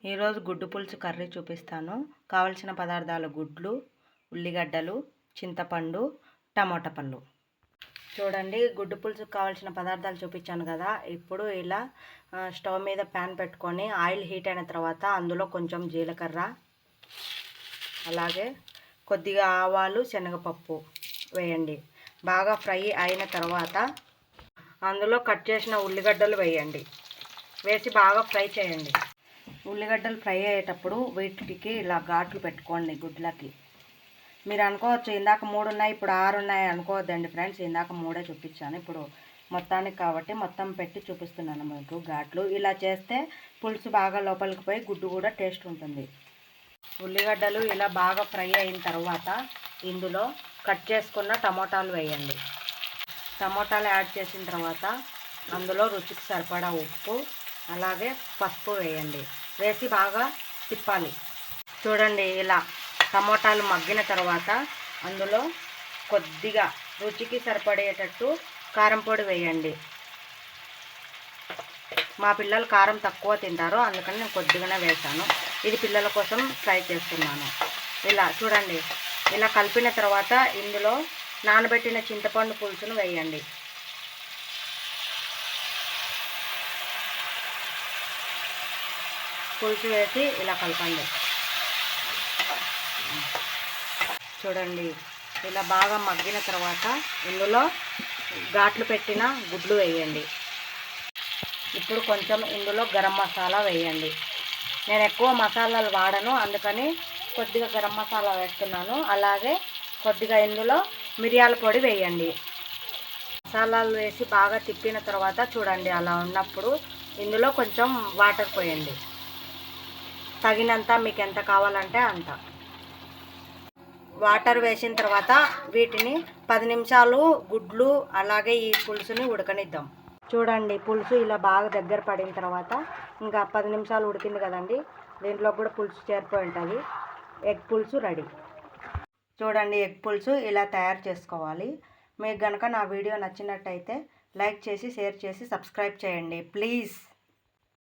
ఈరోజు గుడ్డు పులుసు కర్రీ చూపిస్తాను. కావలసిన పదార్థాలు గుడ్లు, ఉల్లిగడ్డలు, చింతపండు, టమోటా పళ్ళు. చూడండి, గుడ్డు పులుసుకు కావాల్సిన పదార్థాలు చూపించాను కదా. ఇప్పుడు ఇలా స్టవ్ మీద ప్యాన్ పెట్టుకొని ఆయిల్ హీట్ అయిన తర్వాత అందులో కొంచెం జీలకర్ర, అలాగే కొద్దిగా ఆవాలు, శనగపప్పు వేయండి. బాగా ఫ్రై అయిన తర్వాత అందులో కట్ చేసిన ఉల్లిగడ్డలు వేయండి. వేసి బాగా ఫ్రై చేయండి. ఉల్లిగడ్డలు ఫ్రై అయ్యేటప్పుడు వీటికి ఇలా ఘాట్లు పెట్టుకోండి గుడ్లకి. మీరు అనుకోవచ్చు ఇందాక 3 ఉన్నాయి ఇప్పుడు 6 ఉన్నాయి అనుకోవద్దండి ఫ్రెండ్స్. ఇందాక 3 చూపించాను, ఇప్పుడు మొత్తానికి కాబట్టి మొత్తం పెట్టి చూపిస్తున్నాను మీకు ఘాట్లు. ఇలా చేస్తే పులుసు బాగా లోపలికి పోయి గుడ్డు కూడా టేస్ట్ ఉంటుంది. ఉల్లిగడ్డలు ఇలా బాగా ఫ్రై అయిన తర్వాత ఇందులో కట్ చేసుకున్న టమోటాలు వేయండి. టమోటాలు యాడ్ చేసిన తర్వాత అందులో రుచికి సరిపడా ఉప్పు, అలాగే పసుపు వేయండి. వేసి బాగా తిప్పాలి. చూడండి, ఇలా టమోటాలు మగ్గిన తర్వాత అందులో కొద్దిగా రుచికి సరిపడేటట్టు కారం పొడి వేయండి. మా పిల్లలు కారం తక్కువ తింటారు, అందుకని నేను కొద్దిగానే వేసాను. ఇది పిల్లల కోసం ఫ్రై చేస్తున్నాను. ఇలా చూడండి, ఇలా కలిపిన తర్వాత ఇందులో నానబెట్టిన చింతపండు పులుసును వేయండి. పులుసు వేసి ఇలా కలపండి. చూడండి, ఇలా బాగా మగ్గిన తర్వాత ఇందులో ఘాట్లు పెట్టిన గుడ్లు వేయండి. ఇప్పుడు కొంచెం ఇందులో గరం మసాలా వేయండి. నేను ఎక్కువ మసాలాలు వాడను, అందుకని కొద్దిగా గరం మసాలా వేస్తున్నాను. అలాగే కొద్దిగా ఇందులో మిరియాల పొడి వేయండి. మసాలాలు వేసి బాగా తిప్పిన తర్వాత చూడండి, అలా ఉన్నప్పుడు ఇందులో కొంచెం వాటర్ పోయండి. తగినంత, మీకు ఎంత కావాలంటే అంత వాటర్ వేసిన తర్వాత వీటిని 10 నిమిషాలు గుడ్లు అలాగే ఈ పులుసుని ఉడకనిద్దాం. చూడండి, పులుసు ఇలా బాగా దగ్గర పడిన తర్వాత ఇంకా 10 నిమిషాలు ఉడికింది కదండి. దీంట్లో కూడా పులుసు చేరిపోయి ఉంటుంది. ఎగ్ పులుసు రెడీ. చూడండి, ఎగ్ పులుసు ఇలా తయారు చేసుకోవాలి. మీకు కనుక నా వీడియో నచ్చినట్టయితే లైక్ చేసి, షేర్ చేసి, సబ్స్క్రైబ్ చేయండి ప్లీజ్.